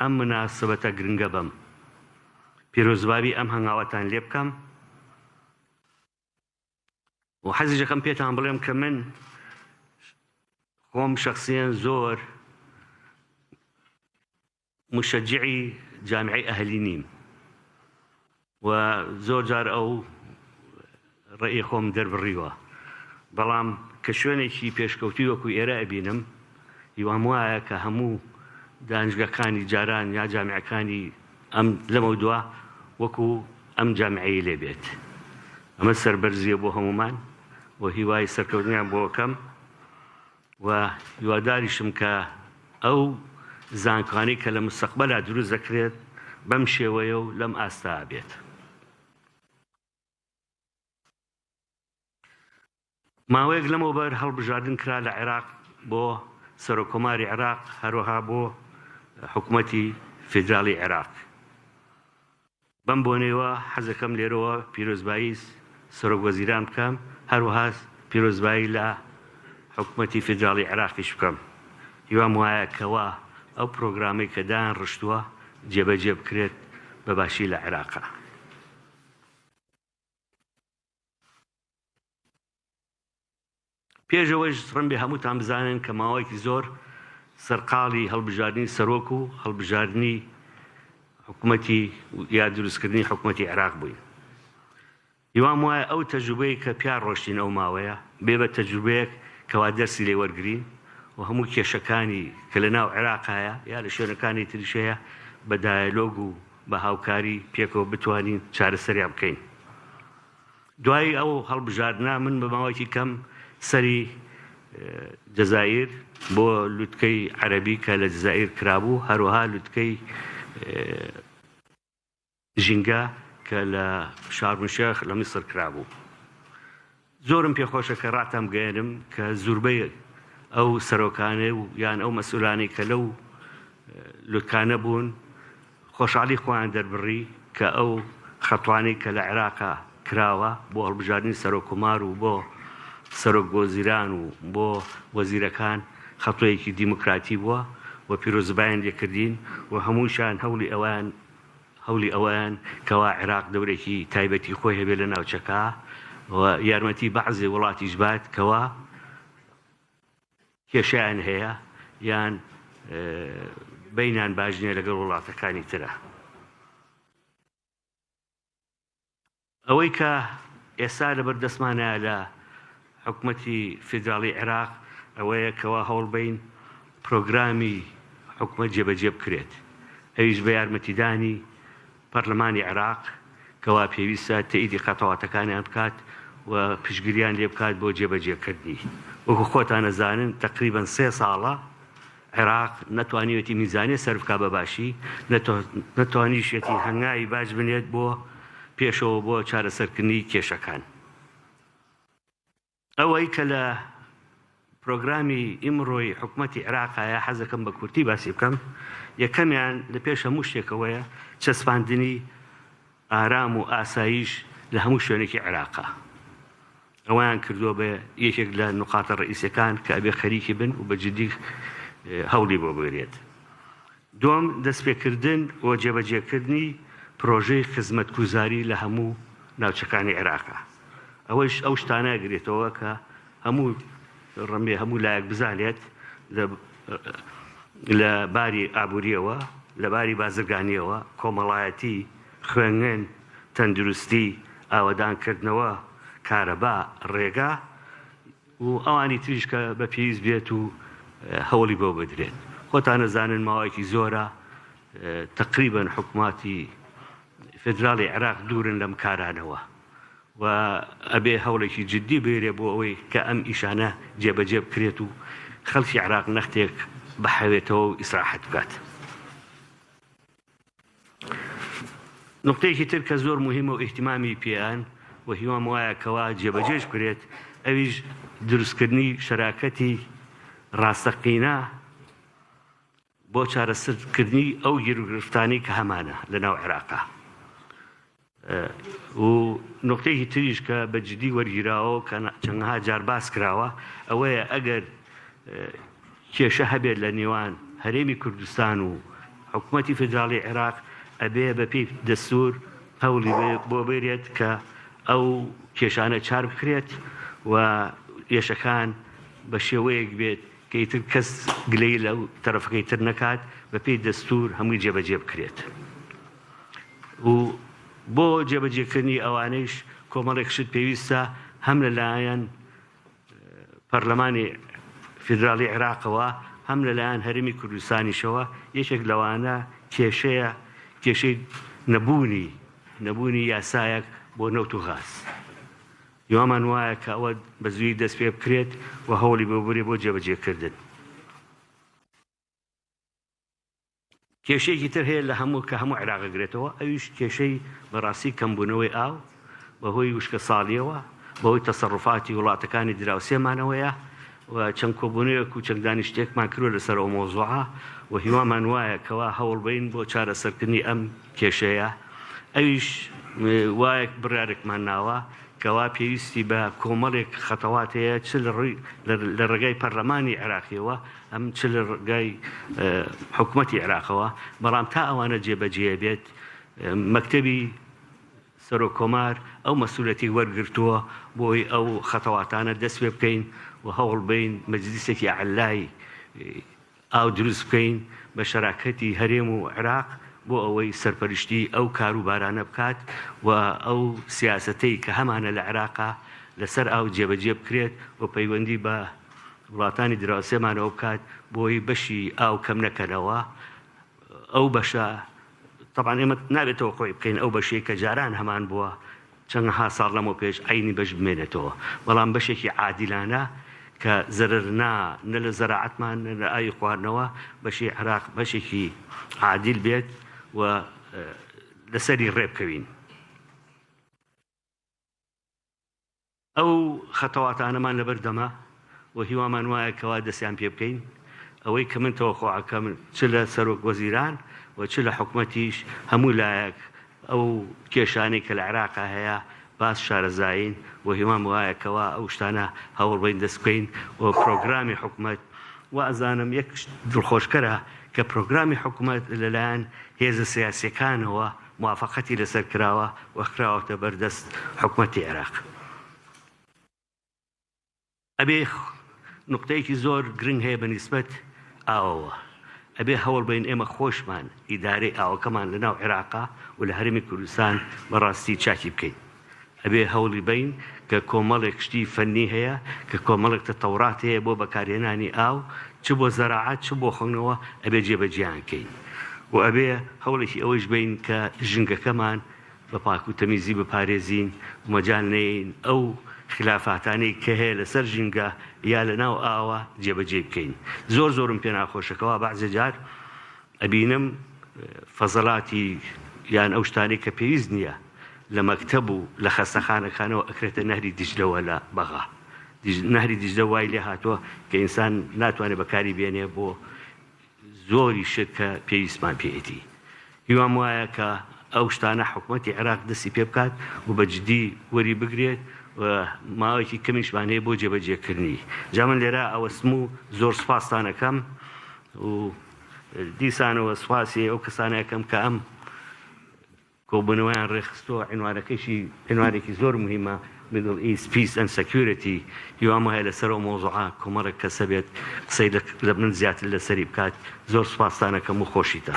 ئەم مناسبەتە گرنگە بم پیرۆزبابی ئەم هەنگاوەتان لێ بکەم و حەزی دەکەم پێتان بڵێم کە من خۆم شخصیان زۆر مشجعی جامعەی ئەهلی نیم و زۆر جار ئەو ڕێی خۆم دەربڕیوە، بەڵام کە شوێنێکی پێشکەوتی وەکو ئێرە ئەبینم هیوام وایە کە هەموو دانیشگاکانی جاران یا جامعەکانی ئەم لەمە دووە وەکو ئەم جامعەیە لێ بێت. ئەمە سەربەرزیە بۆ هەمومان و هیوای سەرکەوتنیان بۆ ئەەکەم و هیواداریشم کە ئەو زانکۆیانەی کە لە مستەقبەلا دروست دەکرێت بەم شێوەیە و لەم ئاستا بێت. ماوەیەک لەمەوە بەر هەڵبژاردن کرا لە عێراق بۆ سەرۆکۆماری عێراق هەروەها بۆ حکوومەتی فیدراڵی عێراق. بەم بۆنەوە حەزەکەم لێرەوە پیرۆزبایی سەرۆک وەزیران بکەم، هەروەها پیرۆزبایی لە حکوومەتی فیدراڵی عێراقیش بکەم. هیوام وایە کەوا ئەو پرۆگرامەی کە دایان ڕشتووە جێبەجێ بکرێت بە باشی لە عێراقا. پێشەوەش ڕەنبێ هەمووتان بزانن کە ماوەیەکی زۆر سەرقاڵی هەڵبژاردننی سەرۆک و هەڵبژاردننی حکوومەتی یا دروستکردنی حکوومەتی عێراق بووین. هیوام وایە ئەو تەجروبەیە کە پیا ڕۆشتین ئەو ماوەیە بێ بە تەجروبەیەک کەوا دەرسی لێ وەرگرین و هەموو کێشەکانی کە لە ناو عێراقایە یا لە شوێنەکانی تریشەیە بە دایلۆگ و بە هاوکاری پێکەوە بتوانین چارەسەریان بکەین. دوای ئەو هەڵبژاردنە من بە ماوەیەکی کەم سەری جەزایر بۆ لوتکەی عەرەبی کە لە جەزایر کرابوو، هەروەها لوتکەی ژینگە کە لە شارمشێخ لە میسر کرابوو. زۆرم پێخۆشە کە ڕاتان بگەێنم کە زۆربەی ئەو سەرۆکانە و یان ئەو مەسئولانەی کە لەو لوتکانە بوون خۆشحاڵی خۆیان دەربڕی کە ئەو خەتوانەی کە لە عێراقا کراوە بۆ هەڵبژاردننی سەرۆکومار و بۆ سەرۆک وەزیران و بۆ وەزیرەکان خەتۆیەکی دیموکراتی بووە و پیرۆزبایان لێکردین و هەمووشان هەولی ئەوەیان کەوا عێراق دەورێکی تایبەتی خۆی هەبێت لە ناوچەکە و یارمەتی بەعزێ وڵاتیش بات کەوا کێشیان هەیە یان بەینان باش نییە لەگەڵ وڵاتەکانی ترە. ئەوەی کە ئێستا لەبەر دەستمانە لە حکوومەتی فیدراڵی عێراق ئەوەیە کەوا هەوڵ بین پرۆگرامی حکوومەت جێبەجێ بکرێت، ئەویش بە یارمەتیدانی پەرلەمانی عێراق کەوا پێویستە تەئیدی خەتەواتەکانیان بکات و پشگیریان لێ بکات بۆ جێبەجێکردنی. وەکو خۆتان ئەزانن تقریبەن 3 ساڵە عێراق نەتوانیوێتی میزانێ سەرفکا بە باشی، نەتوانیشێتی هەنگاوی باش بنێت بۆ پێشەوە بۆ چارەسەرکردنی کێشەکان. ئەوەی کە لە پرۆگرامی ئیمڕۆی حکوومەتی عێراقایە حەزەکەم بە کورتی باسی بکەم، یەکەمیان لە پێش هەموو شتێکەوەیە چەسپاندنی ئارام و ئاسایش لە هەموو شوێنێکی عێراقا. ئەویان کردووە بە یەکێک لە نقاتە ڕئیسیەکان کە ئەبێ خەریکی بن و بە جدی هەوڵی بۆ بگرێت. دوم دەستپێکردن و جێبەجێکردنی پرۆژەی خزمەتگوزاری لە هەموو ناوچەکانی عێراقا. ئەوەش ئەو شتانە گرێتەوە کە هەموو ڕەمێ هەموو لایەک بزانێت لە باری ئابووریەوە، لە باری بازرگانیەوە، کۆمەڵایەتی، خوێنگەن، تەندروستی، ئاوەدانکردنەوە، کارەبا، ڕێگا و ئەوانی تریش کە بە پێویست بێت و هەوڵی بۆ بدرێت. خۆتان نەزانن ماوەیەکی زۆرە تقریبەن حکوومەتی فیدراڵی عێراق دوورن لەم کارانەوە و ئەبێ هەوڵێکی جدی بێرێ بۆ ئەوەی کە ئەم ئیشانە جێبەجێ بکرێت و خەڵکی عێراق نەختێک بەحەوێتەوە و ئیسراحەت بکات. نقطەیەکی تر کە زۆر مهمە و ئیحتیمامی پێیان و هیوام وایە کەوا جێبەجێش بکرێت ئەویش دروستکردنی شەراکەتی ڕاستەقینە بۆ چارەسەرکردنی ئەو گیرگرفتانەی کە هەمانە لە ناو عێراقا. و نقطەیەکی تریش کە بە جدی وەرگیراوە کە چەندەها جار باس کراوە ئەوەیە ئەگەر کێشە هەبێت لە نێوان هەرێمی کوردستان و حکوومەتی فدراڵی عێراق ئەبێ بەپی دەستور هەوڵی بۆ بێرێت کە ئەو کێشانە چار بکرێت و ئێشەکان بە شێوەیەک بێت کە ئیتر کەس گلەی لەو تەرەفەکەی تر نەکات بەپێی دەستور هەمووی جێبەجێ بکرێت. و بۆ جێبەجێکردنی ئەوانەیش کۆمەڵێک شت پێویستە هەم لەلایەن پەرلەمانی فیدراڵی عێراقەوە هەم لەلایەن هەرێمی کوردستانیشەوە یەکێک لەوانە کێشەی نەبوونی یاسایەک بۆ نەوت و غاز. هیوامان وایە کە ئەوە بە زووی دەست پێ بکرێت و هەوڵی بۆ بۆ جێبەجێکردن. کێشەیەکی تر هەیە لە هەموو کە هەموو عێراقەگرێتەوە، ئەویش کێشەی بەڕاستی کەمبوونەوەی ئاو بەهۆی وشکە ساڵیەوە، بەهۆی تەسەڕوفاتی وڵاتەکانی دراوسێمانەوەیە و چەند کۆبوونەیەک و چەندانی شتێکمان کردوە لەسەر ئەو مۆزوعە و هیوامان وایە کەوا هەوڵ بین بۆ چارەسەرکردنی ئەم کێشەیە. ئەویش وایەک بڕارێکمان ناوە کەوا پێویستی بە کۆمەڵێک خەتەوات هەیە چ لە ڕێگای پەرلەمانی عێراقیەوە ئەم چ لە ڕێگای حکوومەتی عێراقەوە، بەڵام تا ئەوانە جێبەجێ بێت مەکتەبی سەرۆکۆمار ئەو مەسئولەتی وەرگرتووە بۆی ئەو خەتەواتانە دەست پێ بکەین و هەوڵ بین مەجلیسێکی عەلای ئاو دروست بکەین بە شەراکەتی هەرێم و عێراق بۆ ئەوەی سەرپەرشتی ئەو کاروبارانە بکات و ئەو سیاسەتەی کە هەمانە لە عێراقا لەسەر ئاو جێبەجێ بکرێت و پەیوەندی بە وڵاتانی دراوسێمانەوە بکات بۆی بەشی ئاو کەم نەکەنەوە. ئەو بەشە طبعاً ئێمە نابێتەوە خۆی بکەین ئەو بەشەی کە جاران هەمان بووە چەندها ساڵ لەمەوە پێش عینی بەش بمێنێتەوە، بەڵام بەشێکی عادیلانە کە زەرر نە لە زەراعەتمان نە لە ئاوی خواردنەوە بەشی عێراق بەشێکی عادیل بێت و لەسەری ڕێبکەوین. ئەو خەتەواتانەمان لەبەردەمە و هیوامان وایە کەوا دەستیان پێ بکەین ئەوەی کە من تەوەقوعەکەم چ لە سەرۆک وەزیران و چ لە حکوومەتیش هەموو لایەک ئەو کێشانەی کە لە عێراقا هەیە باس شارەزایین و هیوام وایە کەوا ئەو شتانە هەوڵ بین دەست بکەین و پرۆگرامی حکوومەت و ئەزانم یەک دڵخۆشکەرە کە پرۆگرامی حکوومەت لەلایەن هێزە سیاسیەکانەوە موافقەتی لەسەر کراوە و خراوەتە بەردەست حکوومەتی عێراق. ئەبێ نقطەیەکی زۆر گرنگ هەیە بەنسبەت ئاوەوە، ئەبێ هەوڵ بین ئێمە خۆشمان ئیدارەی ئاوەکەمان لەناو عێراقا و لە هەرێمی کوردستان بەڕاستی چاکی بکەین. ئەبێ هەوڵی بین کە کۆمەڵێک شتی فەنی هەیە کە کۆمەڵێک تەتەورات هەیە بۆ بەکارهێنانی ئاو چ بۆ زەراعەت چ بۆ خەونەوە ئەبێ جێبەجێیان بکەین و ئەبێ هەوڵێکی ئەوەش بین کە ژنگەکەمان بە پاک و تەمیزی بپارێزین و مەجال نەیەین ئەو خلافاتانەی کە هەیە لەسەر ژینگە یا لەناو ئاوە جێبەجێ بکەین. زۆرم پێ ناخۆشەکەەوە بەعزێ جار ئەبینم فەزەڵاتی یان ئەو شتانەی کە پێویست نییە لە مەکتەب و لە خەستەخانەکانەوە ئەکرێتە نەهری دیجلەوە لە بەغا. نەهری دیجلە وای لێ هاتووە کە ئینسان ناتوانێت بەکاری بێنێ بۆ زۆری شت کە پێویستمان پێێتی. هیوام وایە کە ئەو شتانە حکوومەتی عێراق دەستی پێ بکات و بەجددی وەری بگرێت و ماوەیەکی کەمیشمان هەیە بۆ جێبەجێکردنی. جا من لێرە ئەوەسم و زۆر سوپاسانەکەم و دیسانەوە سوپاسی ئەو کەسانەکەم کە ئەم کۆبوونەوەیان ڕێخستۆ عنوانێکی زۆر مهمە Middle East Peace and Security هیوام هەیە لەسەر ئەو مۆزوعە کۆمەڵێک کەسە بێت قسەی لە من زیاتر لەسەری بکات. زۆر سوپاسانەکەم و خۆشیتە.